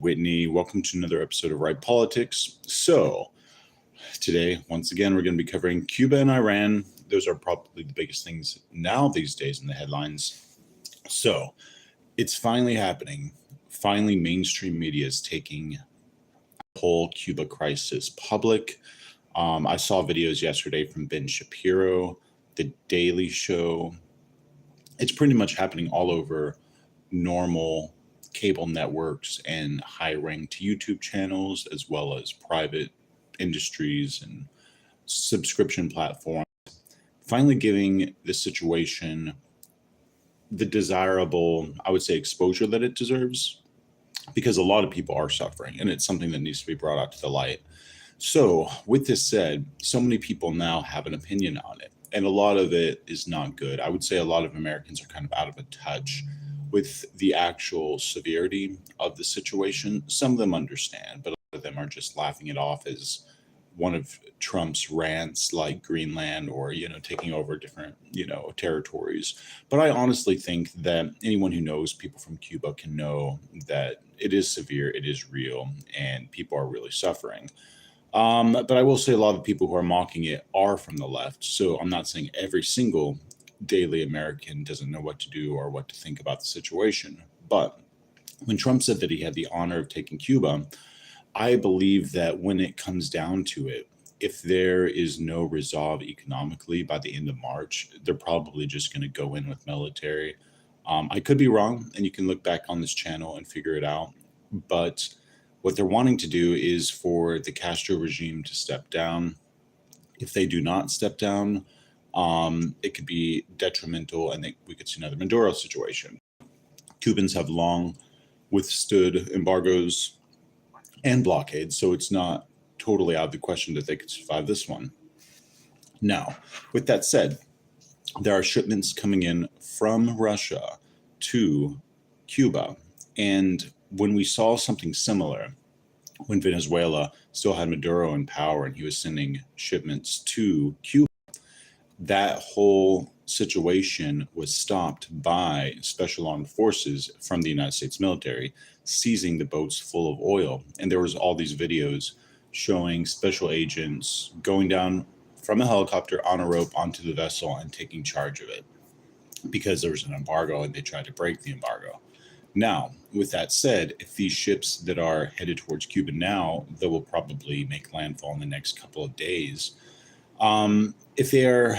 Whitney. Welcome to another episode of Right Politics. So, today, once again, we're going to be covering Cuba and Iran. Those are probably the biggest things now these days in the headlines. So, it's finally happening. Finally, mainstream media is taking the whole Cuba crisis public. I saw videos yesterday from Ben Shapiro, The Daily Show. It's pretty much happening all over normal cable networks and high ranked YouTube channels, as well as private industries and subscription platforms, finally giving the situation the desirable, I would say, exposure that it deserves, because a lot of people are suffering and it's something that needs to be brought out to the light. So, with this said, so many people now have an opinion on it, and a lot of it is not good. I would say a lot of Americans are kind of out of touch with the actual severity of the situation. Some of them understand, but a lot of them are just laughing it off as one of Trump's rants like Greenland or, taking over different, territories. But I honestly think that anyone who knows people from Cuba can know that it is severe, it is real, and people are really suffering. But I will say a lot of people who are mocking it are from the left. So I'm not saying every single daily American doesn't know what to do or what to think about the situation. But when Trump said that he had the honor of taking Cuba, I believe that when it comes down to it, if there is no resolve economically by the end of March, they're probably just going to go in with military. I could be wrong, and you can look back on this channel and figure it out. But what they're wanting to do is for the Castro regime to step down. If they do not step down, it could be detrimental, and we could see another Maduro situation. Cubans have long withstood embargoes and blockades, so it's not totally out of the question that they could survive this one. Now, with that said, there are shipments coming in from Russia to Cuba, and when we saw something similar, when Venezuela still had Maduro in power and he was sending shipments to Cuba, that whole situation was stopped by special armed forces from the United States military seizing the boats full of oil. And there was all these videos showing special agents going down from a helicopter on a rope onto the vessel and taking charge of it because there was an embargo and they tried to break the embargo. Now, with that said, if these ships that are headed towards Cuba now, they will probably make landfall in the next couple of days. If they are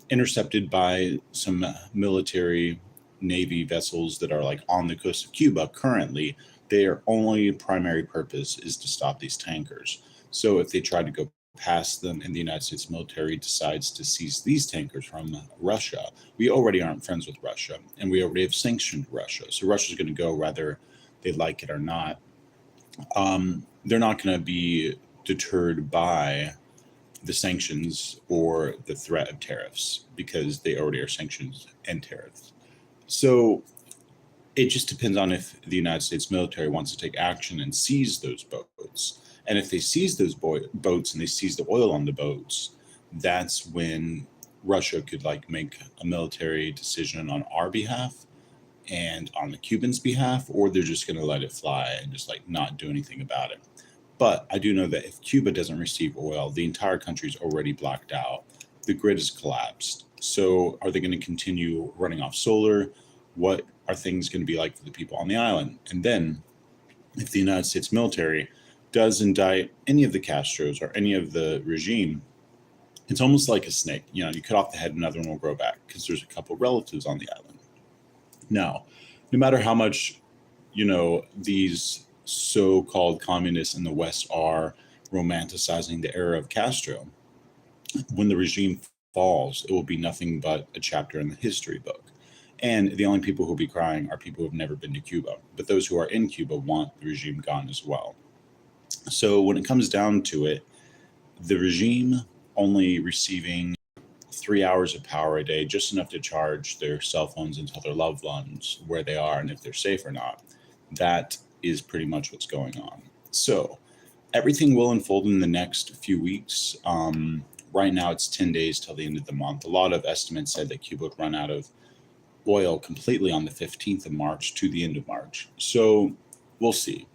intercepted by some military Navy vessels that are like on the coast of Cuba currently, their only primary purpose is to stop these tankers. So if they try to go past them and the United States military decides to seize these tankers from Russia, we already aren't friends with Russia, and we already have sanctioned Russia. So Russia's going to go whether they like it or not. They're not going to be deterred by the sanctions or the threat of tariffs because they already are sanctions and tariffs. So it just depends on if the United States military wants to take action and seize those boats. And if they seize those boats and they seize the oil on the boats, that's when Russia could make a military decision on our behalf and on the Cubans' behalf, or they're just going to let it fly and just not do anything about it. But I do know that if Cuba doesn't receive oil, the entire country is already blacked out. The grid has collapsed. So are they going to continue running off solar? What are things going to be like for the people on the island? And then if the United States military does indict any of the Castros or any of the regime, it's almost like a snake. You cut off the head, another one will grow back because there's a couple relatives on the island. Now, no matter how much, these so-called communists in the West are romanticizing the era of Castro, when the regime falls, it will be nothing but a chapter in the history book. And the only people who will be crying are people who have never been to Cuba. But those who are in Cuba want the regime gone as well. So when it comes down to it, the regime only receiving 3 hours of power a day, just enough to charge their cell phones and tell their loved ones where they are and if they're safe or not. That is pretty much what's going on. So everything will unfold in the next few weeks. Right now, it's 10 days till the end of the month. A lot of estimates said that Cuba would run out of oil completely on the 15th of March to the end of March. So we'll see.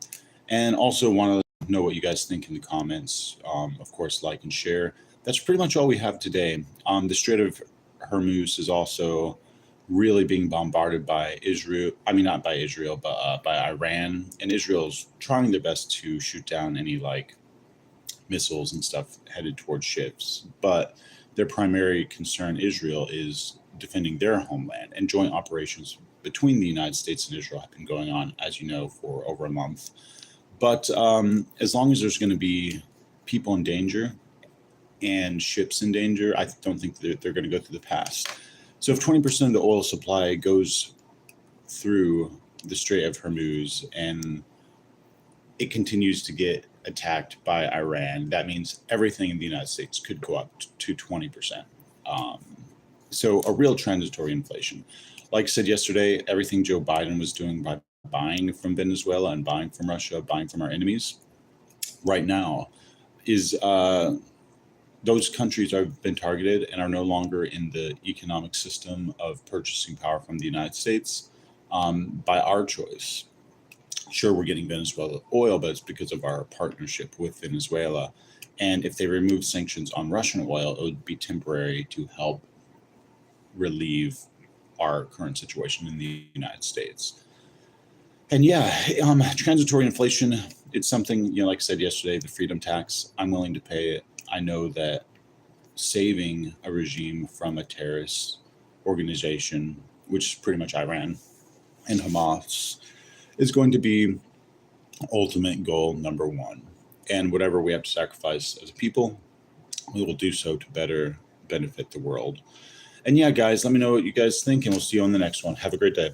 And also want to know what you guys think in the comments. Of course, like and share. That's pretty much all we have today. The Strait of Hormuz is also really being bombarded by Israel. I mean, not by Israel, but by Iran. And Israel's trying their best to shoot down any like missiles and stuff headed towards ships. But their primary concern, Israel, is defending their homeland, and joint operations between the United States and Israel have been going on, as you know, for over a month. But as long as there's going to be people in danger and ships in danger, I don't think they're going to go through the pass. So if 20% of the oil supply goes through the Strait of Hormuz and it continues to get attacked by Iran, that means everything in the United States could go up to 20%. So a real transitory inflation. Like I said yesterday, everything Joe Biden was doing by buying from Venezuela and buying from Russia, buying from our enemies right now is those countries have been targeted and are no longer in the economic system of purchasing power from the United States by our choice. Sure, we're getting Venezuela oil, but it's because of our partnership with Venezuela. And if they remove sanctions on Russian oil, it would be temporary to help relieve our current situation in the United States. And yeah, transitory inflation, it's something, like I said yesterday, the freedom tax, I'm willing to pay it. I know that saving a regime from a terrorist organization, which is pretty much Iran and Hamas, is going to be ultimate goal number one. And whatever we have to sacrifice as a people, we will do so to better benefit the world. And yeah, guys, let me know what you guys think, and we'll see you on the next one. Have a great day.